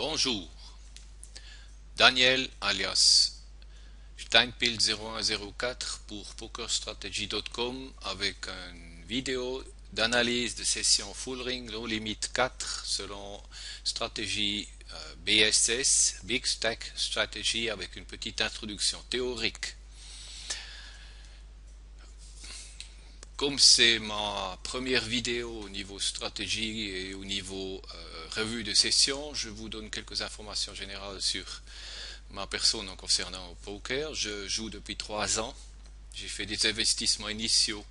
Bonjour, Daniel alias Steinpil0104 pour PokerStrategy.com avec une vidéo d'analyse de session Full Ring Low Limit 4 selon stratégie BSS, Big Stack Strategy, avec une petite introduction théorique. Comme c'est ma première vidéo au niveau stratégie et au niveau revue de session, je vous donne quelques informations générales sur ma personne en concernant le poker. Je joue depuis 3 ans. J'ai fait des investissements initiaux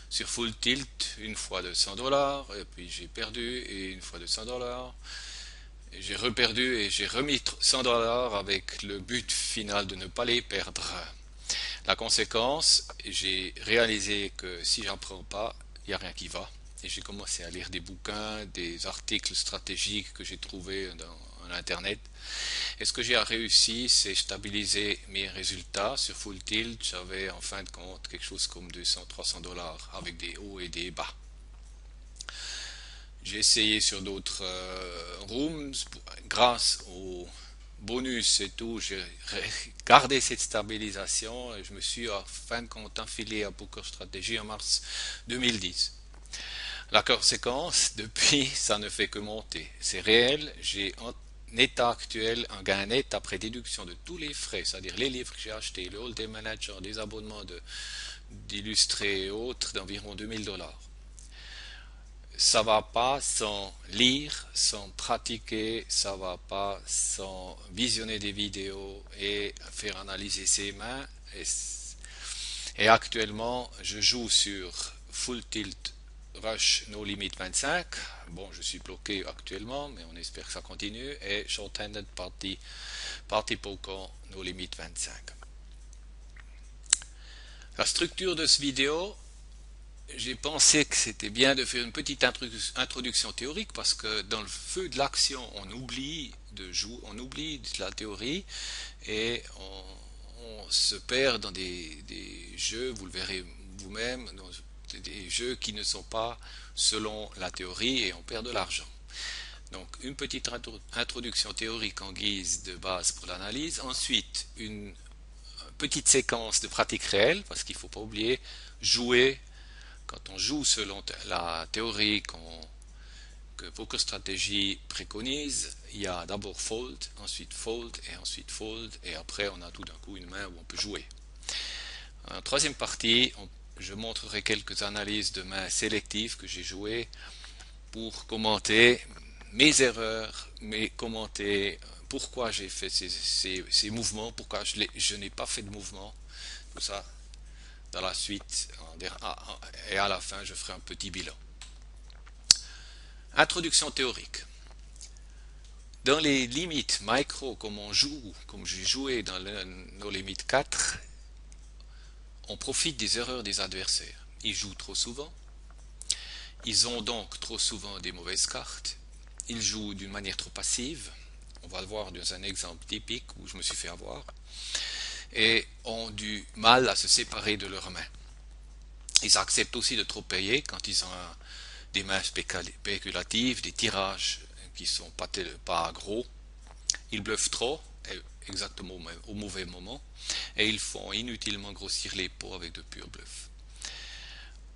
sur Full Tilt, une fois de $100, et puis j'ai perdu, et une fois de $100. J'ai reperdu et j'ai remis $100 avec le but final de ne pas les perdre. La conséquence, j'ai réalisé que si j'apprends pas, il n'y a rien qui va. Et j'ai commencé à lire des bouquins, des articles stratégiques que j'ai trouvés dans Internet. Et ce que j'ai réussi, c'est stabiliser mes résultats sur Full Tilt. J'avais en fin de compte quelque chose comme 200-300$ avec des hauts et des bas. J'ai essayé sur d'autres rooms, grâce au bonus et tout, j'ai gardé cette stabilisation et je me suis en fin de compte enfilé à PokerStrategy en mars 2010. La conséquence, depuis, ça ne fait que monter. C'est réel, j'ai en état actuel un gain net après déduction de tous les frais, c'est-à-dire les livres que j'ai achetés, le Hold'em Manager, des abonnements d'illustrés et autres, d'environ $2000. Ça va pas sans lire, sans pratiquer, ça va pas sans visionner des vidéos et faire analyser ses mains. Et actuellement, je joue sur Full Tilt Rush No Limit 25. Bon, je suis bloqué actuellement, mais on espère que ça continue. Et Short-Handed Party Poker No Limit 25. La structure de cette vidéo, j'ai pensé que c'était bien de faire une petite introduction théorique parce que dans le feu de l'action, on oublie de jouer, on oublie de la théorie et on se perd dans des jeux, vous le verrez vous-même, des jeux qui ne sont pas selon la théorie et on perd de l'argent. Donc une petite introduction théorique en guise de base pour l'analyse. Ensuite, une petite séquence de pratique réelle parce qu'il ne faut pas oublier jouer. Quand on joue selon la théorie que PokerStrategy préconise, il y a d'abord fold, ensuite fold et ensuite fold, et après on a tout d'un coup une main où on peut jouer. En troisième partie, je montrerai quelques analyses de mains sélectives que j'ai jouées pour commenter mes erreurs, mais commenter pourquoi j'ai fait ces mouvements, pourquoi je n'ai pas fait de mouvement, tout ça. Dans la suite, et à la fin, je ferai un petit bilan. Introduction théorique. Dans les limites micro, comme j'ai joué dans nos limites 4, on profite des erreurs des adversaires. Ils jouent trop souvent. Ils ont donc trop souvent des mauvaises cartes. Ils jouent d'une manière trop passive. On va le voir dans un exemple typique où je me suis fait avoir. Et ont du mal à se séparer de leurs mains. Ils acceptent aussi de trop payer quand ils ont des mains spéculatives, des tirages qui sont pas gros. Ils bluffent trop, exactement au mauvais moment, et ils font inutilement grossir les pots avec de purs bluffs.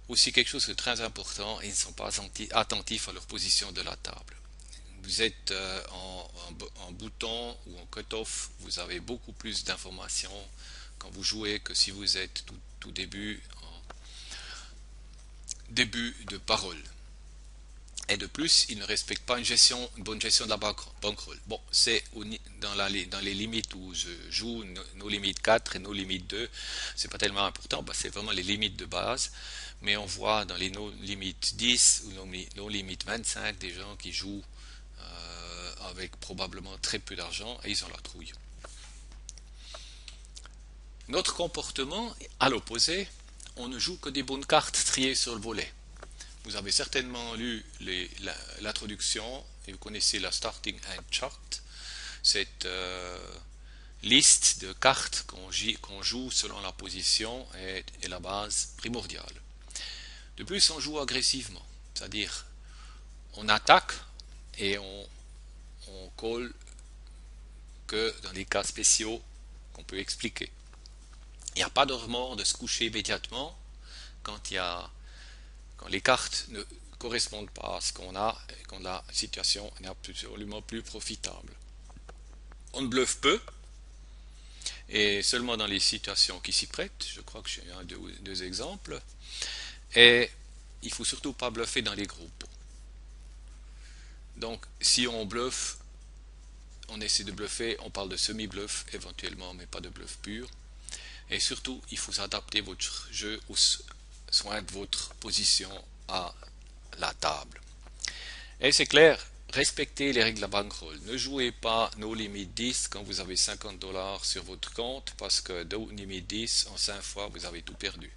Aussi quelque chose de très important, ils ne sont pas attentifs à leur position de la table. Vous êtes en bouton ou en cut-off, vous avez beaucoup plus d'informations quand vous jouez que si vous êtes tout début de parole. Et de plus, ils ne respectent pas une bonne gestion de la bankroll. Bon, c'est dans les limites où je joue nos limites 4 et nos limites 2, c'est pas tellement important, c'est vraiment les limites de base. Mais on voit dans les nos limites 10 ou nos limites 25 des gens qui jouent avec probablement très peu d'argent et ils ont la trouille. Notre comportement, à l'opposé, on ne joue que des bonnes cartes triées sur le volet. Vous avez certainement lu l'introduction et vous connaissez la Starting Hand Chart, cette liste de cartes qu'on joue selon la position est la base primordiale. De plus, on joue agressivement, c'est-à-dire on attaque et on colle que dans les cas spéciaux qu'on peut expliquer. Il n'y a pas de remords de se coucher immédiatement quand les cartes ne correspondent pas à ce qu'on a et quand la situation n'est absolument plus profitable. On ne bluffe peu et seulement dans les situations qui s'y prêtent. Je crois que j'ai deux exemples. Et il faut surtout pas bluffer dans les groupes. Donc si on bluffe, on essaie de bluffer, on parle de semi-bluff éventuellement, mais pas de bluff pur. Et surtout, il faut adapter votre jeu aux soins de votre position à la table. Et c'est clair, respectez les règles de la bankroll. Ne jouez pas no limit 10 quand vous avez 50 $ sur votre compte, parce que no limit 10, en 5 fois, vous avez tout perdu.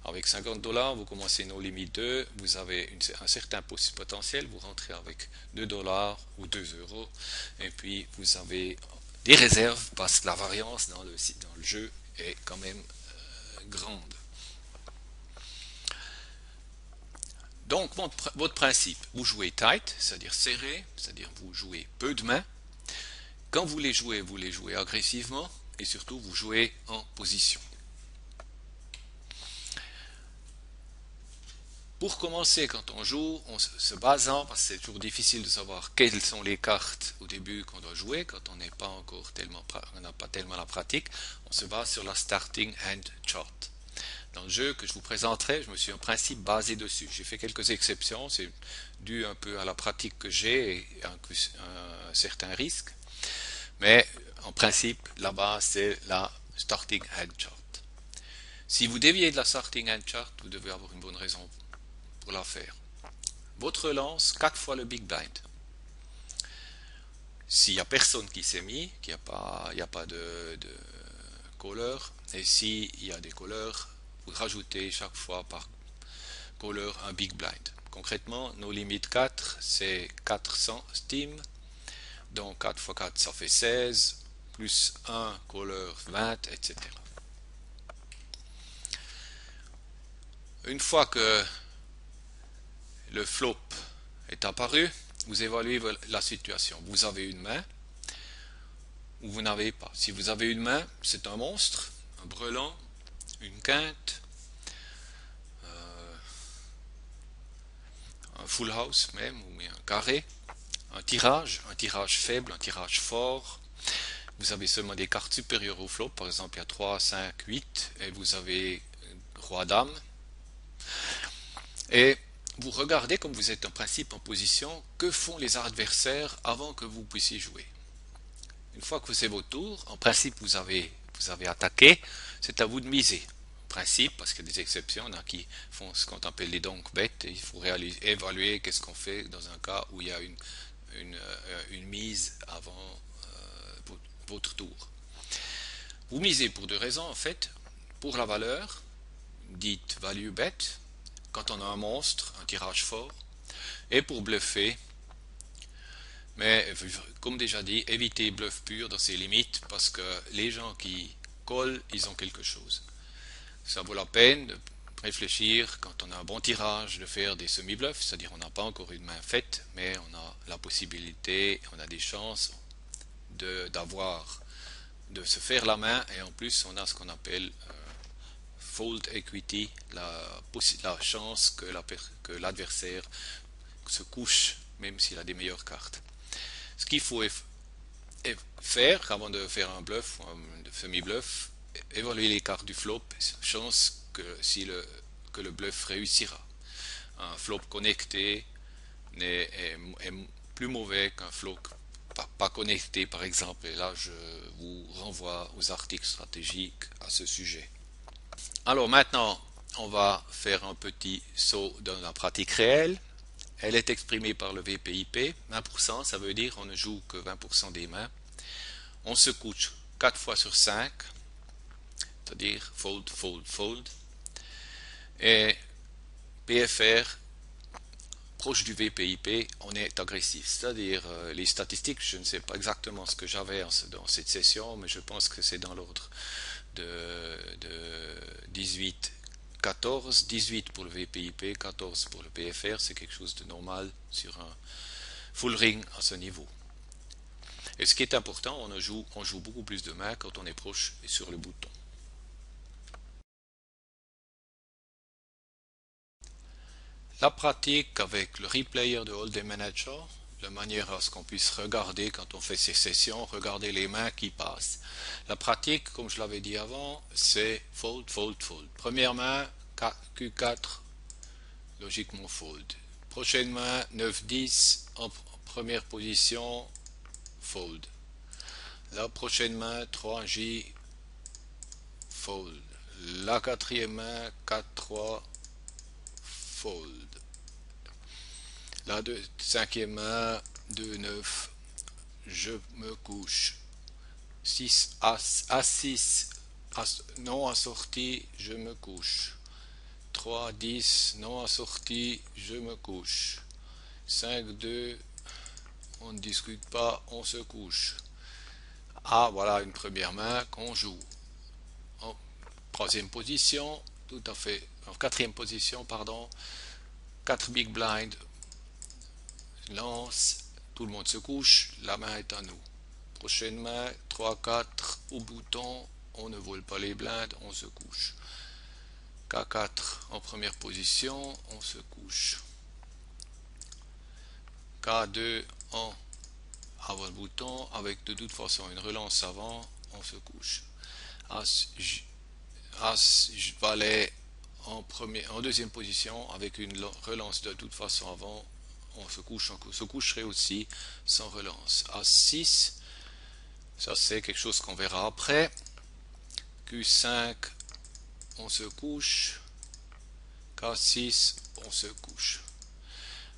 Avec 50 $, vous commencez no limit 2, vous avez un certain potentiel, vous rentrez avec 2 $ ou 2 €, et puis vous avez des réserves, parce que la variance dans le jeu est quand même grande. Donc votre principe, vous jouez tight, c'est-à-dire serré, c'est-à-dire vous jouez peu de mains. Quand vous les jouez agressivement, et surtout vous jouez en position. Pour commencer, quand on joue, on se basant, parce que c'est toujours difficile de savoir quelles sont les cartes au début qu'on doit jouer, quand on n'est pas encore on n'a pas tellement la pratique, on se base sur la starting hand chart. Dans le jeu que je vous présenterai, je me suis en principe basé dessus. J'ai fait quelques exceptions, c'est dû un peu à la pratique que j'ai et un certain risque. Mais en principe, la base, c'est la starting hand chart. Si vous déviez de la starting hand chart, vous devez avoir une bonne raison pour la faire. Votre lance, 4 fois le big blind. S'il n'y a personne qui s'est mis, qu'il n'y a pas de caller, et s'il y a des callers, vous rajoutez chaque fois par caller un big blind. Concrètement, nos limites 4, c'est 400 steam, donc 4 x 4 ça fait 16, plus 1 caller 20, etc. Une fois que le flop est apparu, vous évaluez la situation. Vous avez une main ou vous n'avez pas. Si vous avez une main, c'est un monstre, un brelan, une quinte, un full house même, ou un carré, un tirage faible, un tirage fort. Vous avez seulement des cartes supérieures au flop, par exemple il y a 3, 5, 8, et vous avez roi dame. Et vous regardez, comme vous êtes en principe en position, que font les adversaires avant que vous puissiez jouer. Une fois que c'est votre tour, en principe vous avez attaqué, c'est à vous de miser. En principe, parce qu'il y a des exceptions, il y en a qui font ce qu'on appelle les donk bets, et il faut évaluer qu'est-ce qu'on fait dans un cas où il y a une mise avant votre tour. Vous misez pour deux raisons en fait, pour la valeur, dite value bet, quand on a un monstre, un tirage fort, et pour bluffer, mais comme déjà dit, évitez bluff pur dans ses limites, parce que les gens qui collent, ils ont quelque chose. Ça vaut la peine de réfléchir, quand on a un bon tirage, de faire des semi-bluffs, c'est-à-dire on n'a pas encore une main faite, mais on a la possibilité, on a des chances de se faire la main, et en plus on a ce qu'on appelle fold equity, la chance que l'adversaire se couche même s'il a des meilleures cartes. Ce qu'il faut faire avant de faire un bluff ou un semi-bluff, évaluer les cartes du flop, chance que le bluff réussira. Un flop connecté est plus mauvais qu'un flop pas connecté par exemple, et là je vous renvoie aux articles stratégiques à ce sujet. Alors maintenant, on va faire un petit saut dans la pratique réelle. Elle est exprimée par le VPIP. 20%, ça veut dire on ne joue que 20% des mains. On se couche 4 fois sur 5, c'est-à-dire fold, fold, fold. Et PFR, proche du VPIP, on est agressif. C'est-à-dire les statistiques, je ne sais pas exactement ce que j'avais dans cette session, mais je pense que c'est dans l'ordre de 18, 14, 18 pour le VPIP, 14 pour le PFR, c'est quelque chose de normal sur un full ring à ce niveau. Et ce qui est important, on joue beaucoup plus de mains quand on est proche et sur le bouton. La pratique avec le replayer de Hold'em Manager, de manière à ce qu'on puisse regarder quand on fait ces sessions, regarder les mains qui passent. La pratique, comme je l'avais dit avant, c'est fold, fold, fold. Première main, Q4, logiquement fold. Prochaine main, 9-10, en première position, fold. La prochaine main, 3J, fold. La quatrième main, 4-3, fold. La cinquième main, 2-9, je me couche. 6 As, As6, non assorti, je me couche. 3-10, non assorti, je me couche. 5-2, on ne discute pas, on se couche. Ah, voilà une première main qu'on joue. En troisième position, tout à fait, en quatrième position, pardon, 4 big blind, lance, tout le monde se couche, la main est à nous. Prochaine main, 3-4, au bouton, on ne vole pas les blindes, on se couche. K4 en première position, on se couche. K2 en avant le bouton, avec de toute façon une relance avant, on se couche. As, valet en deuxième position, avec une relance de toute façon avant, on se coucherait aussi sans relance. As6, ça c'est quelque chose qu'on verra après. Q5, on se couche. K6, on se couche.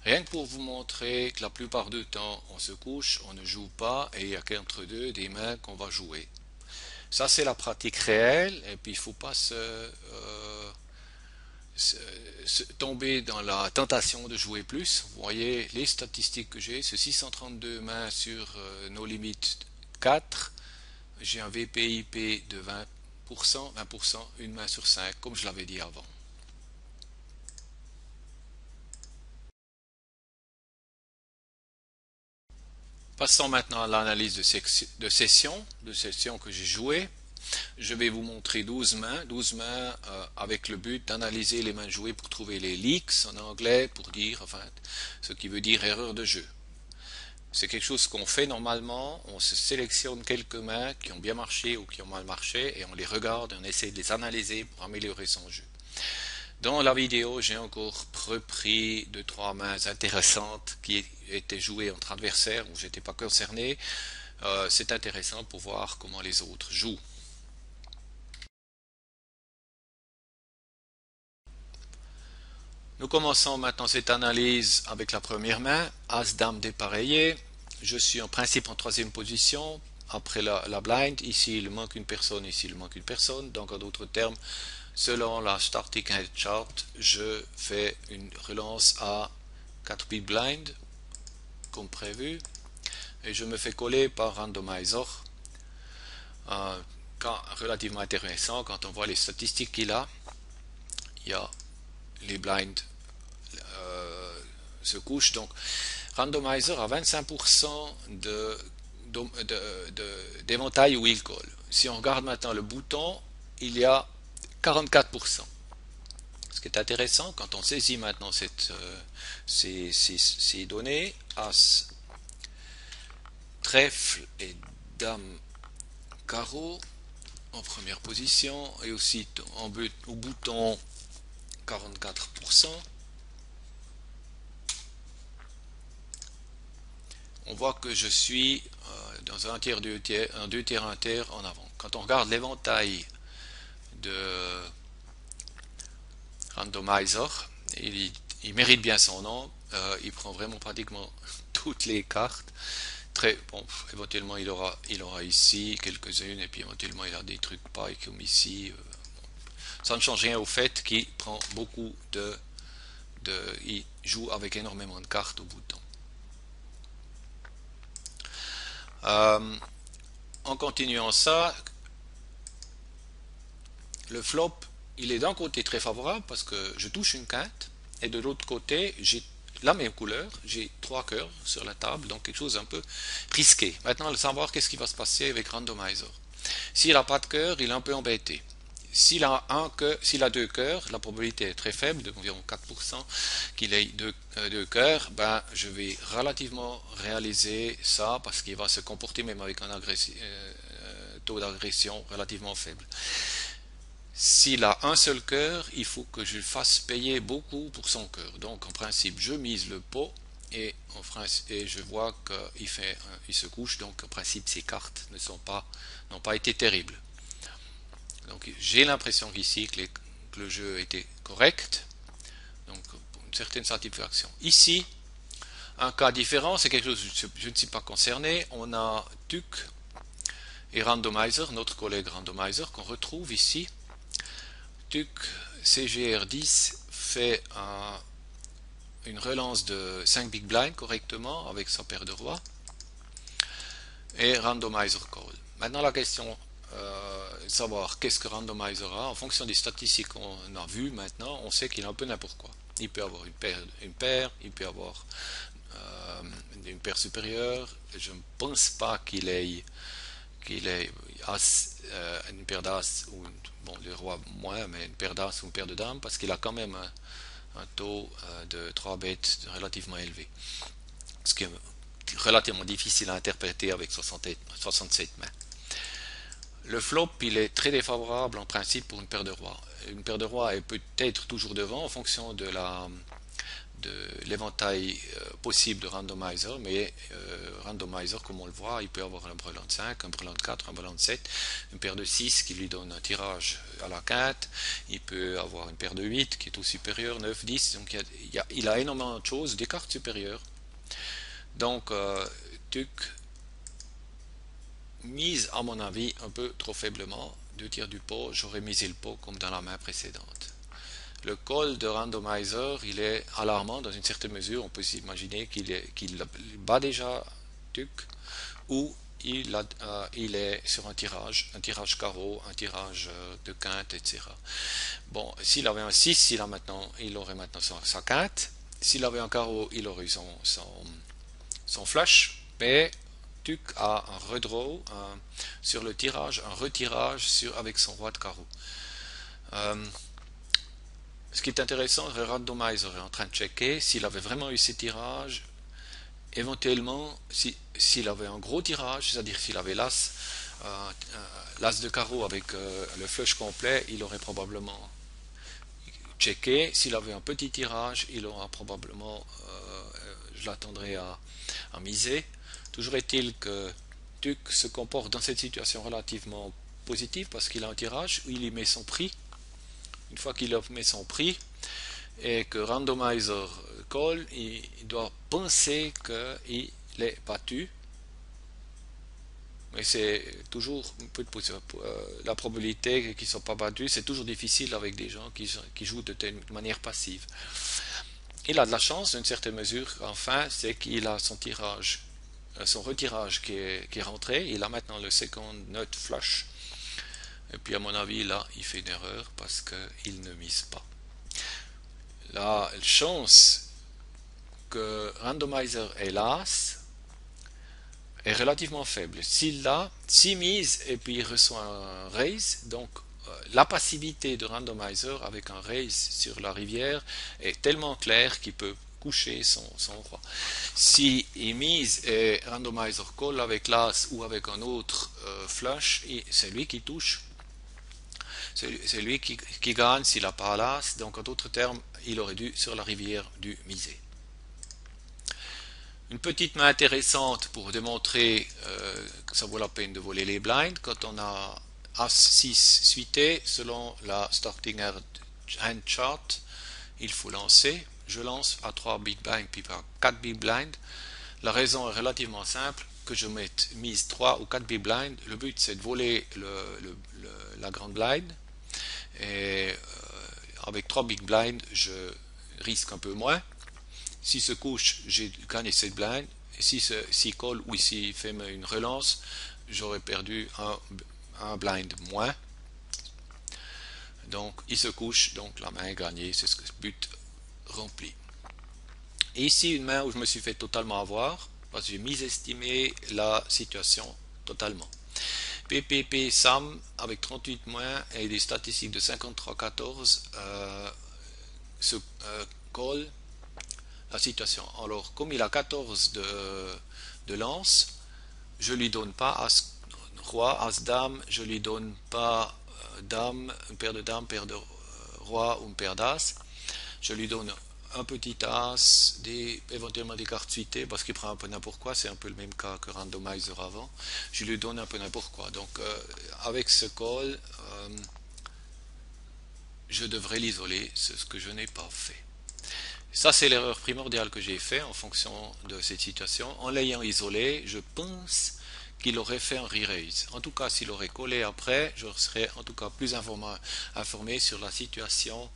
Rien que pour vous montrer que la plupart du temps on se couche, on ne joue pas et il n'y a qu'entre deux des mains qu'on va jouer. Ça c'est la pratique réelle et puis il ne faut pas tomber dans la tentation de jouer plus. Vous voyez les statistiques que j'ai, c'est 632 mains sur nos limites 4. J'ai un VPIP de 20%, une main sur 5, comme je l'avais dit avant. Passons maintenant à l'analyse de sessions que j'ai jouées. Je vais vous montrer 12 mains avec le but d'analyser les mains jouées pour trouver les leaks en anglais, pour dire, enfin, ce qui veut dire erreur de jeu. C'est quelque chose qu'on fait normalement, on se sélectionne quelques mains qui ont bien marché ou qui ont mal marché et on les regarde et on essaie de les analyser pour améliorer son jeu. Dans la vidéo, j'ai encore repris 2-3 mains intéressantes qui étaient jouées entre adversaires où j'étais pas concerné. C'est intéressant pour voir comment les autres jouent. Nous commençons maintenant cette analyse avec la première main, As-Dame dépareillé. Je suis en principe en troisième position après la blind. Ici il manque une personne, ici il manque une personne. Donc en d'autres termes, selon la starting head chart, je fais une relance à 4 big blind comme prévu et je me fais coller par randomizer. Relativement intéressant quand on voit les statistiques qu'il a. Il y a les blinds se couchent, donc randomizer a 25% d'éventail où il colle. Si on regarde maintenant le bouton, il y a 44%. Ce qui est intéressant, quand on saisit maintenant ces données, As, trèfle et Dame carreau en première position, et aussi au bouton 44%. On voit que je suis dans un tiers, deux tiers, un tiers en avant. Quand on regarde l'éventail de randomizer, il mérite bien son nom. Il prend vraiment pratiquement toutes les cartes. Très bon, éventuellement il aura ici quelques-unes et puis éventuellement il a des trucs pareils comme ici. Ça ne change rien au fait qu'il prend beaucoup il joue avec énormément de cartes au bouton. En continuant ça, le flop, il est d'un côté très favorable parce que je touche une quinte et de l'autre côté, j'ai la même couleur, j'ai 3 cœurs sur la table, donc quelque chose un peu risqué. Maintenant, le savoir qu'est-ce qui va se passer avec Randomizer. S'il n'a pas de cœur, il est un peu embêté. S'il a 2 cœurs, la probabilité est très faible, d'environ 4% qu'il ait deux cœurs, ben, je vais relativement réaliser ça parce qu'il va se comporter même avec un taux d'agression relativement faible. S'il a un seul cœur, il faut que je le fasse payer beaucoup pour son cœur. Donc en principe, je mise le pot et je vois qu'il se couche. Donc en principe, ces cartes n'ont pas été terribles. Donc j'ai l'impression qu'ici que le jeu était correct. Donc une certaine satisfaction. Ici, un cas différent, c'est quelque chose que je ne suis pas concerné. On a Tuc et Randomizer, notre collègue Randomizer, qu'on retrouve ici. Tuc CGR10 fait une relance de 5 big blind correctement avec sa paire de rois et Randomizer call. Maintenant la question savoir qu'est-ce que Randomizer a en fonction des statistiques qu'on a vues maintenant, on sait qu'il a un peu n'importe quoi. Il peut avoir une paire, il peut avoir une paire supérieure. Je ne pense pas qu'il ait as, une paire d'as ou bon, le roi moins, mais une paire d'as ou une paire de dames parce qu'il a quand même un taux de 3 bêtes relativement élevé, ce qui est relativement difficile à interpréter avec 67 mains. Le flop, il est très défavorable en principe pour une paire de rois. Une paire de rois est peut-être toujours devant en fonction de l'éventail possible de randomizer, mais randomizer, comme on le voit, il peut avoir un brelan de 5, un brelan de 4, un brelan de 7, une paire de 6 qui lui donne un tirage à la quinte, il peut avoir une paire de 8 qui est au supérieur, 9, 10, donc il a énormément de choses, des cartes supérieures. Donc, Tuc mise à mon avis un peu trop faiblement, 2 tiers du pot, j'aurais misé le pot comme dans la main précédente. Le call de Randomizer, il est alarmant dans une certaine mesure. On peut s'imaginer qu'il bat déjà Tuc ou il est sur un tirage carreau, un tirage de quinte, etc. Bon, s'il avait un 6, il aurait maintenant sa quinte. S'il avait un carreau, il aurait eu son flush. Mais Tuc a un redraw sur le tirage, un retirage avec son roi de carreau. Ce qui est intéressant, le randomizer est en train de checker s'il avait vraiment eu ces tirages. Éventuellement, s'il avait un gros tirage, c'est-à-dire s'il avait l'as de carreau avec le flush complet, il aurait probablement checké. S'il avait un petit tirage, il aura probablement, je l'attendrai à miser. Toujours est-il que Tuc se comporte dans cette situation relativement positive parce qu'il a un tirage où il y met son prix. Une fois qu'il a mis son prix et que Randomizer call, il doit penser qu'il est battu. Mais c'est toujours un peu la probabilité qu'ils ne soient pas battus, c'est toujours difficile avec des gens qui jouent de manière passive. Il a de la chance d'une certaine mesure, enfin, c'est qu'il a son tirage, son retirage qui est rentré. Il a maintenant le second note flush. Et puis à mon avis, là, il fait une erreur parce qu'il ne mise pas. La chance que Randomizer ait l'as est relativement faible. S'il mise et puis il reçoit un raise, donc la passivité de Randomizer avec un raise sur la rivière est tellement claire qu'il peut coucher son roi. Si il mise et Randomizer call avec l'as ou avec un autre flush, c'est lui qui touche. C'est lui qui gagne s'il n'a pas l'as. Donc en d'autres termes, il aurait dû sur la rivière dû miser. Une petite main intéressante pour démontrer que ça vaut la peine de voler les blinds. Quand on a As-6 suité, selon la starting hand chart, il faut lancer. Je lance à 3 big blind puis à 4 big blind. La raison est relativement simple. Que je mette mise 3 ou 4 big blind, le but c'est de voler la grande blind. Et avec 3 big blind, je risque un peu moins. Si se couche, j'ai gagné 7 blinds. Et si call ou s'il fait une relance, j'aurais perdu un blind moins. Donc il se couche, donc la main est gagnée, c'est ce que but rempli. Et ici, une main où je me suis fait totalement avoir, parce que j'ai mis-estimé la situation totalement. PPP Sam avec 38 moins et des statistiques de 53-14 se colle la situation. Alors, comme il a 14 de lance, je lui donne pas as roi, as dame, je lui donne pas dame, une paire de dames, paire de roi ou une paire d'as. Je lui donne un petit as, éventuellement des cartes suitées, parce qu'il prend un peu n'importe quoi, c'est un peu le même cas que Randomizer avant. Je lui donne un peu n'importe quoi. Donc, avec ce call, je devrais l'isoler, c'est ce que je n'ai pas fait. Ça, c'est l'erreur primordiale que j'ai fait en fonction de cette situation. En l'ayant isolé, je pense qu'il aurait fait un re-raise. En tout cas, s'il aurait collé après, je serais en tout cas plus informé sur la situation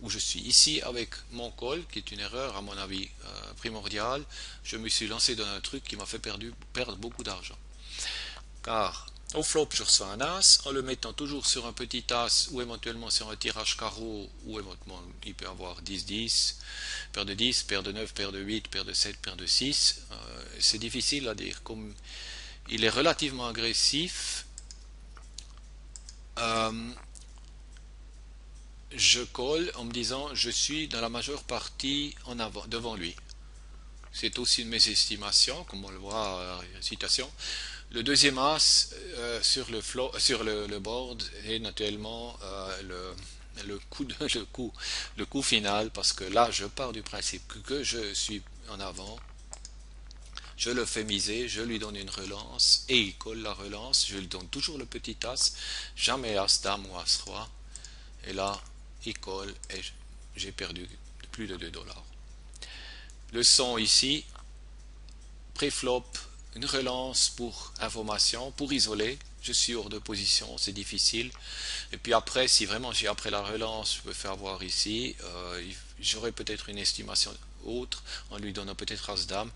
où je suis. Ici, avec mon call, qui est une erreur à mon avis primordiale, je me suis lancé dans un truc qui m'a fait perdre beaucoup d'argent. Car au flop, je reçois un as, en le mettant toujours sur un petit as ou éventuellement sur un tirage carreau, ou éventuellement il peut avoir 10-10, paire de 10, paire de 9, paire de 8, paire de 7, paire de 6. C'est difficile à dire. Comme il est relativement agressif, je colle en me disant je suis dans la majeure partie en avant, devant lui. C'est aussi une de mes estimations, comme on le voit à la citation. Le deuxième as sur le board est naturellement le coup final, parce que là je pars du principe que je suis en avant, je le fais miser, je lui donne une relance et il colle la relance, je lui donne toujours le petit as, jamais as dame ou as roi, et là il colle et j'ai perdu plus de 2 $. Le son ici, pré-flop, une relance pour information, pour isoler. Je suis hors de position, c'est difficile. Et puis après, si vraiment j'ai après la relance, je me fais avoir ici, j'aurai peut-être une estimation autre en lui donnant peut-être as-dame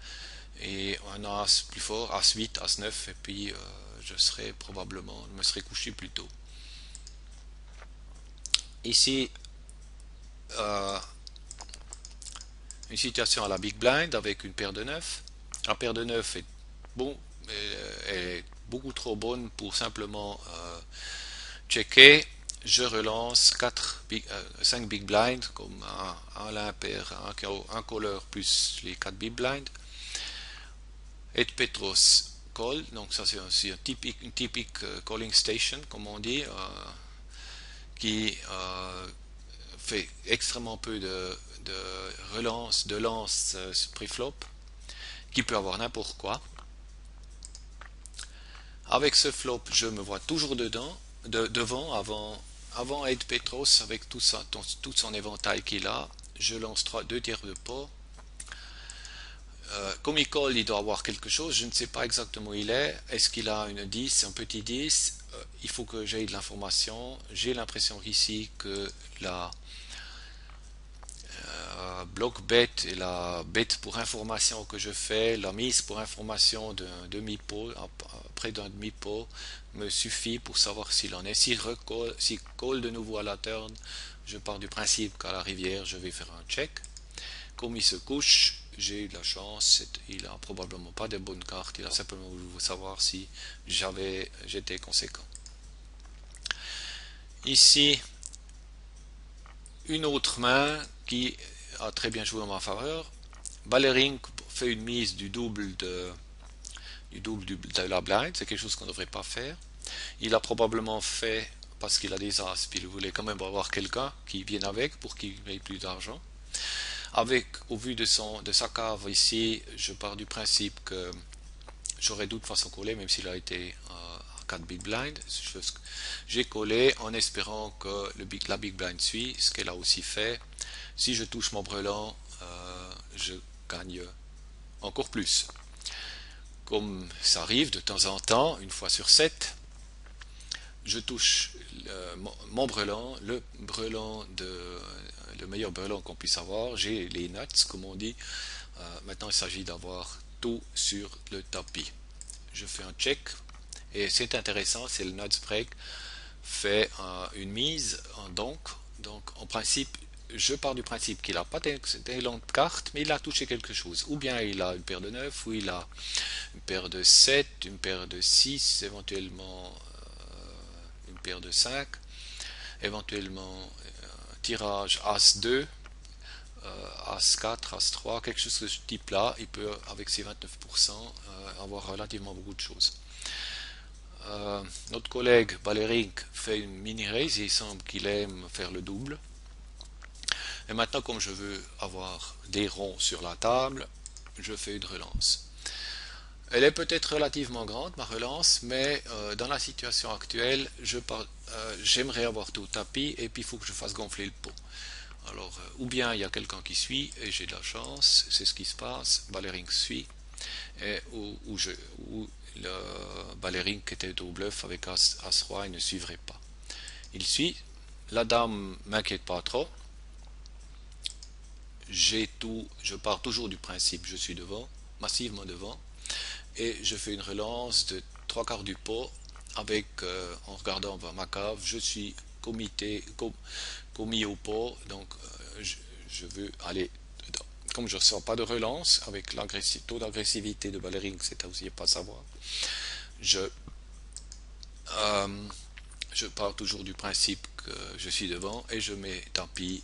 et un as plus fort, as-8, as-9, et puis je me serais couché plus tôt. Ici, une situation à la big blind avec une paire de 9. La paire de 9 est bon, est beaucoup trop bonne pour simplement checker. Je relance 5 big blind comme un l'impair, un caller plus les 4 big blind. Et Petros call, donc ça c'est aussi une typique calling station comme on dit, qui fait extrêmement peu de relance, de lance pré-flop, qui peut avoir n'importe quoi. Avec ce flop, je me vois toujours devant, avant Ed Petros, avec tout son éventail qu'il a. Je lance 2 tiers de pot. Comme il colle, il doit avoir quelque chose. Je ne sais pas exactement où il est. Est-ce qu'il a une 10, un petit 10? Il faut que j'aie de l'information. J'ai l'impression ici que la bloc bet et la bet pour information que je fais, la mise pour information d'un demi-pot, près d'un demi-pot, me suffit pour savoir s'il en est. S'il colle de nouveau à la turn, je pars du principe qu'à la rivière, je vais faire un check. Comme il se couche, j'ai eu de la chance, il a probablement pas de bonnes cartes, il a simplement voulu savoir si j'étais conséquent. Ici, une autre main qui a très bien joué en ma faveur. Ballering fait une mise du double de la blind, c'est quelque chose qu'on ne devrait pas faire. Il a probablement fait parce qu'il a des as, puis il voulait quand même avoir quelqu'un qui vienne avec pour qu'il ait plus d'argent. Au vu de sa cave ici, je pars du principe que j'aurais de toute façon collé, même s'il a été à 4 big blind. J'ai collé en espérant que la big blind suit, ce qu'elle a aussi fait. Si je touche mon brelan, je gagne encore plus. Comme ça arrive de temps en temps, une fois sur 7, je touche mon brelan, le meilleur brelan qu'on puisse avoir. J'ai les nuts, comme on dit. Maintenant, il s'agit d'avoir tout sur le tapis. Je fais un check et c'est intéressant, c'est le nuts break fait une mise en donk. Donc en principe, je pars du principe qu'il n'a pas d'excellente carte, mais il a touché quelque chose. Ou bien il a une paire de 9, ou il a une paire de 7, une paire de 6, éventuellement une paire de 5, éventuellement tirage As-2, As-4, As-3, quelque chose de ce type-là. Il peut, avec ses 29%, avoir relativement beaucoup de choses. Notre collègue Ballerink fait une mini-raise et il semble qu'il aime faire le double. Et maintenant, comme je veux avoir des ronds sur la table, je fais une relance. Elle est peut-être relativement grande, ma relance, mais dans la situation actuelle, j'aimerais avoir tout tapis et puis il faut que je fasse gonfler le pot. Alors, ou bien il y a quelqu'un qui suit et j'ai de la chance, c'est ce qui se passe, Ballerink suit, et où le Ballerink était au bluff avec As-Roi, il ne suivrait pas. Il suit, la dame m'inquiète pas trop, je pars toujours du principe, je suis devant, massivement devant, et je fais une relance de 3/4 du pot avec, en regardant vers ma cave, je suis commis au pot, donc je veux aller dedans. Comme je ne sens pas de relance, avec le taux d'agressivité de Ballerink, c'est aussi pas savoir, je pars toujours du principe que je suis devant et je mets tapis,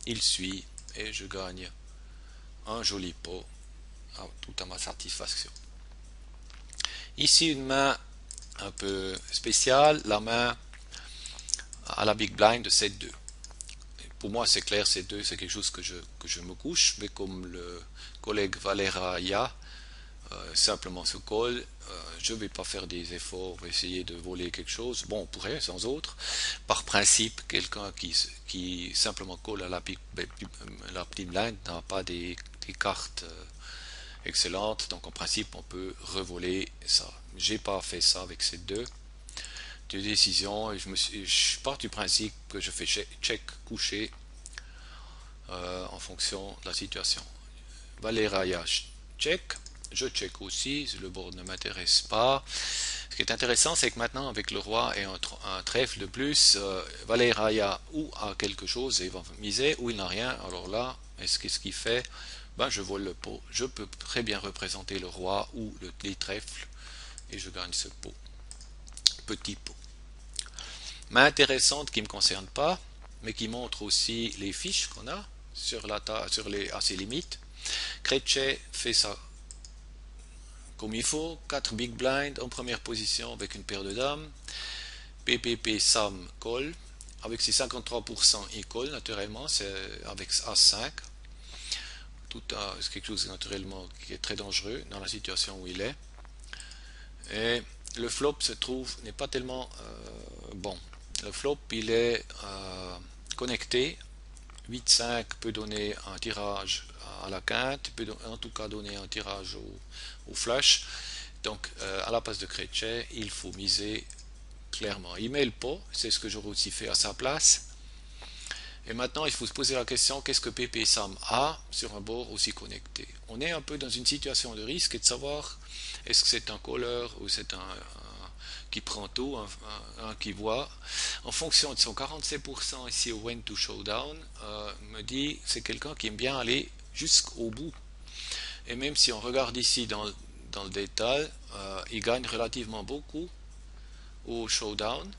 il suit et je gagne un joli pot, tout à ma satisfaction. Ici une main un peu spéciale, la main à la big blind de 7-2. Pour moi c'est clair, 7-2 c'est quelque chose que je me couche, mais comme le collègue Valera simplement se colle, je ne vais pas faire des efforts pour essayer de voler quelque chose. Bon, on pourrait sans autre. Par principe, quelqu'un qui simplement colle à la petite blind n'a pas des cartes excellentes, donc en principe on peut revoler ça. J'ai pas fait ça avec ces deux décisions et je pars du principe que je fais check couché en fonction de la situation. Valera check, je check aussi, le board ne m'intéresse pas. Ce qui est intéressant, c'est que maintenant, avec le roi et un trèfle de plus, Valera ou a quelque chose et il va miser, ou il n'a rien. Alors là, qu'est-ce qu'il fait? Ben, je vole le pot. Je peux très bien représenter le roi ou les trèfles et je gagne ce pot. Petit pot. Main intéressante qui ne me concerne pas, mais qui montre aussi les fiches qu'on a à ses limites. Krejci fait ça comme il faut, 4 big blind en première position avec une paire de dames. PPP Sam colle, avec ses 53% il colle naturellement, c'est avec As5. C'est quelque chose naturellement qui est très dangereux dans la situation où il est. Et le flop n'est pas tellement bon. Le flop il est connecté. 8-5 peut donner un tirage à la quinte, peut en tout cas donner un tirage au flush. Donc à la place de Krejci, il faut miser clairement. Il met le pot, c'est ce que j'aurais aussi fait à sa place. Et maintenant, il faut se poser la question, qu'est-ce que PP Sam a sur un board aussi connecté? On est un peu dans une situation de risque et de savoir, est-ce que c'est un caller ou c'est un qui prend tout, un qui voit. En fonction de son 47% ici au When to Showdown, me dit c'est quelqu'un qui aime bien aller jusqu'au bout. Et même si on regarde ici dans le détail, il gagne relativement beaucoup au Showdown.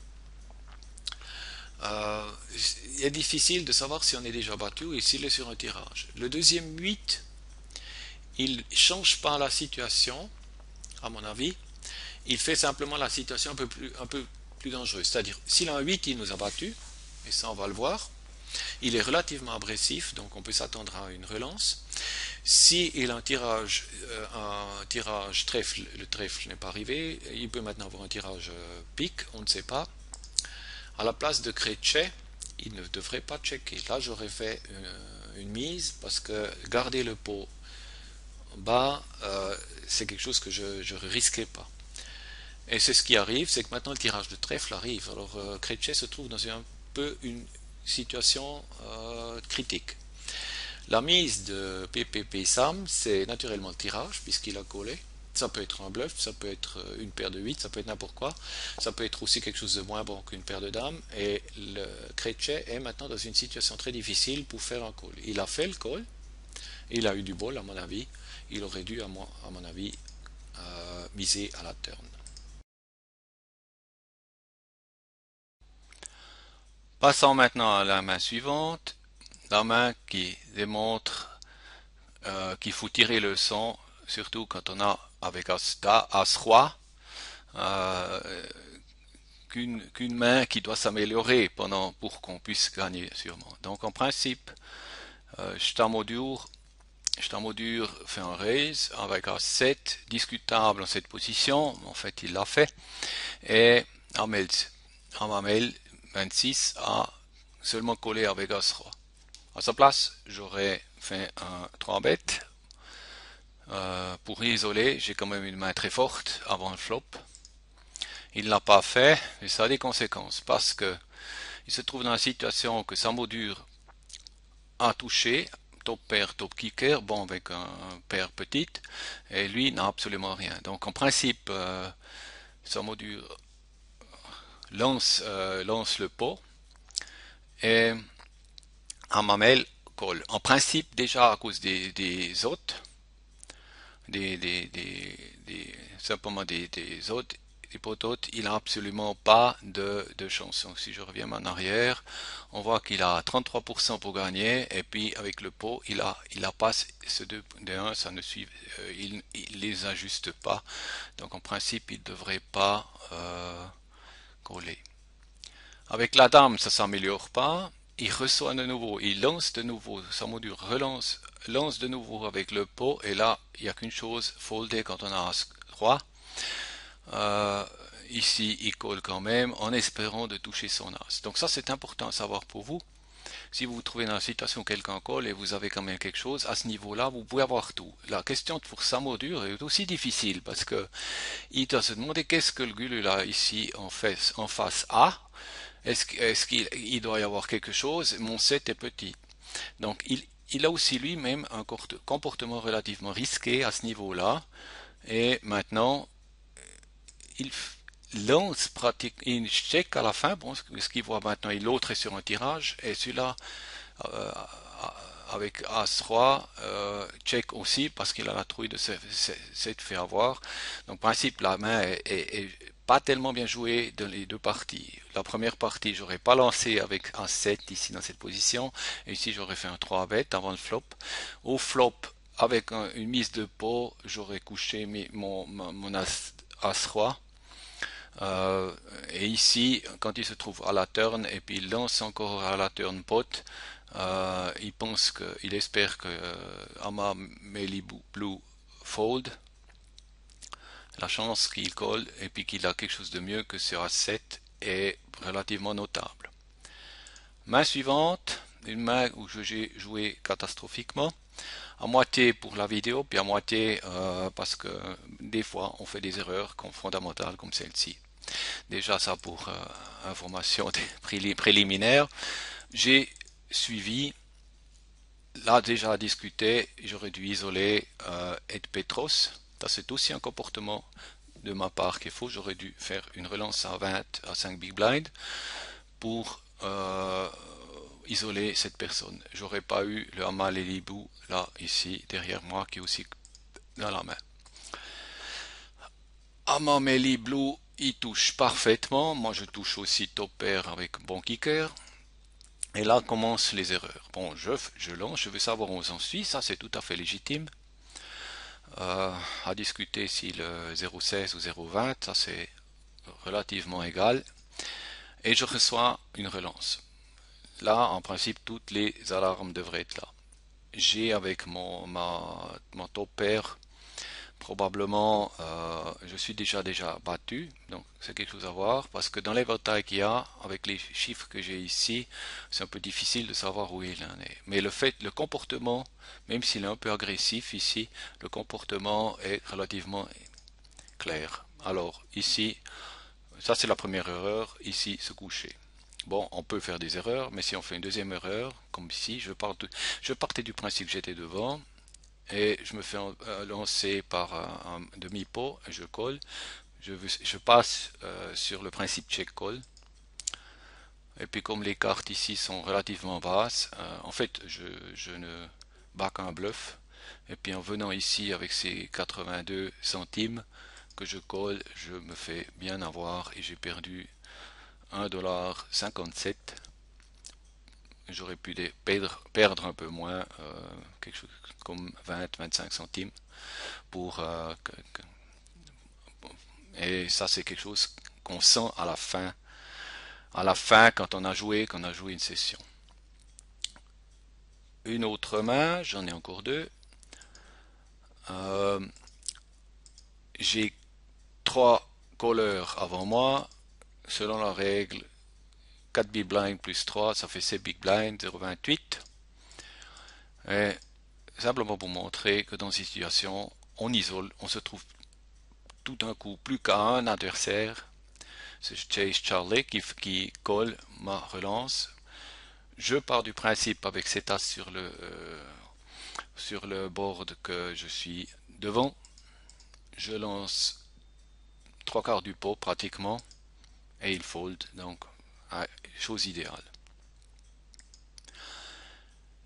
Il est difficile de savoir si on est déjà battu ou s'il est sur un tirage. Le deuxième 8, il ne change pas la situation, à mon avis. Il fait simplement la situation un peu plus dangereuse. C'est-à-dire, s'il a un 8, il nous a battu, et ça on va le voir. Il est relativement agressif, donc on peut s'attendre à une relance. S'il a un tirage trèfle, le trèfle n'est pas arrivé, il peut maintenant avoir un tirage pique, on ne sait pas. À la place de Krejci, il ne devrait pas checker. Là, j'aurais fait une mise, parce que garder le pot bas, c'est quelque chose que je ne risquais pas. Et c'est ce qui arrive, c'est que maintenant le tirage de trèfle arrive. Alors Krejci se trouve dans un peu une situation critique. La mise de PPP Sam, c'est naturellement le tirage, puisqu'il a collé. Ça peut être un bluff, ça peut être une paire de 8, ça peut être n'importe quoi. Ça peut être aussi quelque chose de moins bon qu'une paire de dames. Et le Krejci est maintenant dans une situation très difficile pour faire un call. Il a fait le call, il a eu du bol à mon avis. Il aurait dû, à mon avis, miser à la turn. Passons maintenant à la main suivante. La main qui démontre qu'il faut tirer le son, surtout quand on a avec As-Roi, euh, qu'une main qui doit s'améliorer pour qu'on puisse gagner sûrement. Donc en principe, Stamodur fait un raise avec As-7, discutable en cette position, en fait il l'a fait, et Amel 26 a seulement collé avec As-Roi. À sa place, j'aurais fait un 3 bêtes. Pour isoler, j'ai quand même une main très forte avant le flop. Il ne l'a pas fait, et ça a des conséquences, parce que il se trouve dans la situation que Samodur a touché, top pair, top kicker, bon avec un paire petite, et lui n'a absolument rien. Donc en principe, Samodur lance le pot, et Amamel colle. En principe, déjà à cause des hôtes, simplement des hôtes, des potes, il n'a absolument pas de chance. Donc si je reviens en arrière, on voit qu'il a 33% pour gagner, et puis avec le pot, il a pas ce 2 de 1, ça ne suit, il les ajuste pas. Donc en principe, il ne devrait pas coller. Avec la dame, ça s'améliore pas. Il reçoit de nouveau, il lance de nouveau, Samodur lance de nouveau avec le pot, et là, il n'y a qu'une chose, folder quand on a As-Roi. Ici, il colle quand même, en espérant de toucher son As. Donc ça, c'est important à savoir pour vous. Si vous vous trouvez dans la situation où quelqu'un colle et vous avez quand même quelque chose, à ce niveau-là, vous pouvez avoir tout. La question pour Samodur est aussi difficile, parce que il doit se demander qu'est-ce que le Gulul a ici en face A. Est-ce qu'il doit y avoir quelque chose? Mon 7 est petit. Donc il a aussi lui-même un comportement relativement risqué à ce niveau-là. Et maintenant, il lance pratique, il check à la fin, bon, ce qu'il voit maintenant, l'autre est sur un tirage, et celui-là, euh, avec As-Roi, check aussi, parce qu'il a la trouille de s'être fait avoir. Donc, en principe, la main est pas tellement bien jouée dans les deux parties. La première partie, j'aurais pas lancé avec un 7 ici dans cette position, et ici j'aurais fait un 3 bête avant le flop. Au flop, avec une mise de pot, j'aurais couché mon As-Roi. Et ici, quand il se trouve à la turn et puis il lance encore à la turn pot, il espère que Ama Meli Blue fold, la chance qu'il colle et puis qu'il a quelque chose de mieux que sur A7 est relativement notable. Main suivante, une main où j'ai joué catastrophiquement, à moitié pour la vidéo, puis à moitié parce que des fois on fait des erreurs fondamentales comme celle-ci. Déjà ça pour information préliminaire. J'ai suivi, là déjà discuté, j'aurais dû isoler Ed Petros. Ça c'est aussi un comportement de ma part qu'il faut. J'aurais dû faire une relance à 20 à 5 big blind pour isoler cette personne. J'aurais pas eu le Hamal et l'Ibou là ici derrière moi qui est aussi dans la main. Amameli Blue, il touche parfaitement. Moi, je touche aussi top pair avec bon kicker. Et là commencent les erreurs. Bon, je lance, je veux savoir où j'en suis. Ça, c'est tout à fait légitime. À discuter si le 0,16 ou 0,20, ça c'est relativement égal. Et je reçois une relance. Là, en principe, toutes les alarmes devraient être là. J'ai avec mon top pair probablement je suis déjà battu, donc c'est quelque chose à voir, parce que dans l'éventail qu'il y a, avec les chiffres que j'ai ici, c'est un peu difficile de savoir où il en est. Mais le comportement, même s'il est un peu agressif ici, le comportement est relativement clair. Alors ici, ça c'est la première erreur, ici se coucher. Bon, on peut faire des erreurs, mais si on fait une deuxième erreur, comme ici, je partais du principe que j'étais devant, et je me fais lancer par un demi-pot, et je colle. Je passe sur le principe check-call. Et puis comme les cartes ici sont relativement basses, en fait je ne bats qu'un bluff. Et puis en venant ici avec ces 82 centimes que je colle, je me fais bien avoir et j'ai perdu 1,57 $. J'aurais pu perdre un peu moins, quelque chose comme 20-25 centimes pour et ça c'est quelque chose qu'on sent à la fin quand on a joué une session. Une autre main, j'en ai encore deux. Euh, j'ai trois callers avant moi. Selon la règle, 4 big blind plus 3, ça fait 7 big blind, 0,28. Et simplement pour montrer que dans cette situation, on isole, on se trouve tout d'un coup plus qu'à un adversaire. C'est Chase Charlie qui colle ma relance. Je pars du principe avec cet as sur le board que je suis devant. Je lance trois quarts du pot pratiquement et il fold, donc chose idéale.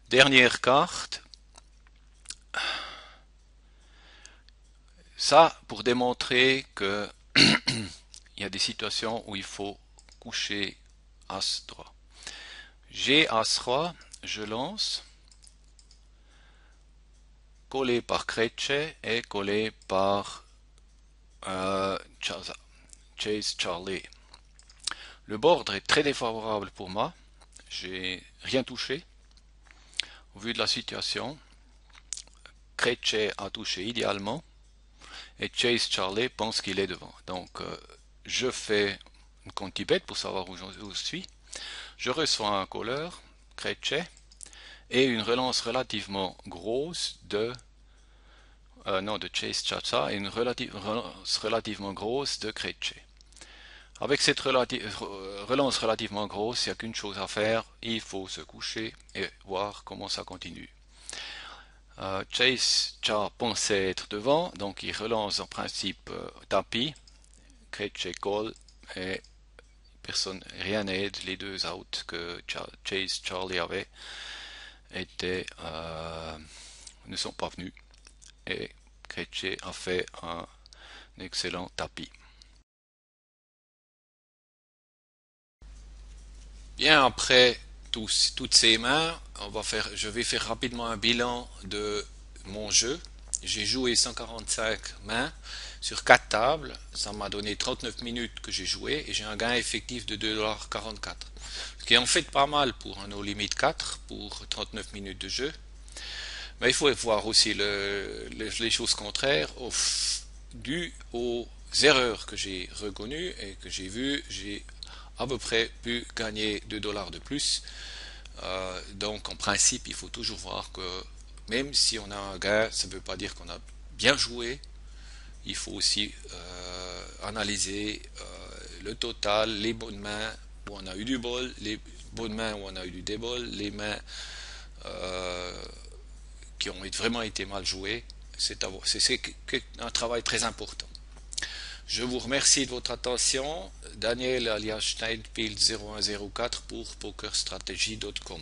Dernière carte. Ça pour démontrer que il y a des situations où il faut coucher as droit. J'ai as roi, je lance, collé par Creche et collé par Chase Charlie. Le board est très défavorable pour moi. J'ai rien touché. Au vu de la situation, Creche a touché idéalement et Chase Charlie pense qu'il est devant. Donc je fais une conti-bet pour savoir où je suis. Je reçois un caller, Creche, et une relance relativement grosse de de Chase Chacha et une relance relativement grosse de Creche. Avec cette relance relativement grosse, il n'y a qu'une chose à faire, il faut se coucher et voir comment ça continue. Chase Cha pensait être devant, donc il relance en principe tapis, Creche call et personne, rien n'aide, les deux outs que Chase Charlie avait ne sont pas venus et Creche a fait un excellent tapis. Bien, après toutes ces mains, je vais faire rapidement un bilan de mon jeu. J'ai joué 145 mains sur 4 tables. Ça m'a donné 39 minutes que j'ai joué et j'ai un gain effectif de 2,44 $. Ce qui est en fait pas mal pour un no limit 4 pour 39 minutes de jeu. Mais il faut voir aussi les choses contraires. Dû aux erreurs que j'ai reconnues et que j'ai vues, j'ai à peu près pu gagner 2 $ de plus. Donc en principe, il faut toujours voir que même si on a un gain, ça ne veut pas dire qu'on a bien joué. Il faut aussi analyser le total, les bonnes mains où on a eu du bol, les bonnes mains où on a eu du débol, les mains qui ont vraiment été mal jouées. C'est un travail très important. Je vous remercie de votre attention. Daniel alias Steinfield 0104 pour pokerstrategy.com.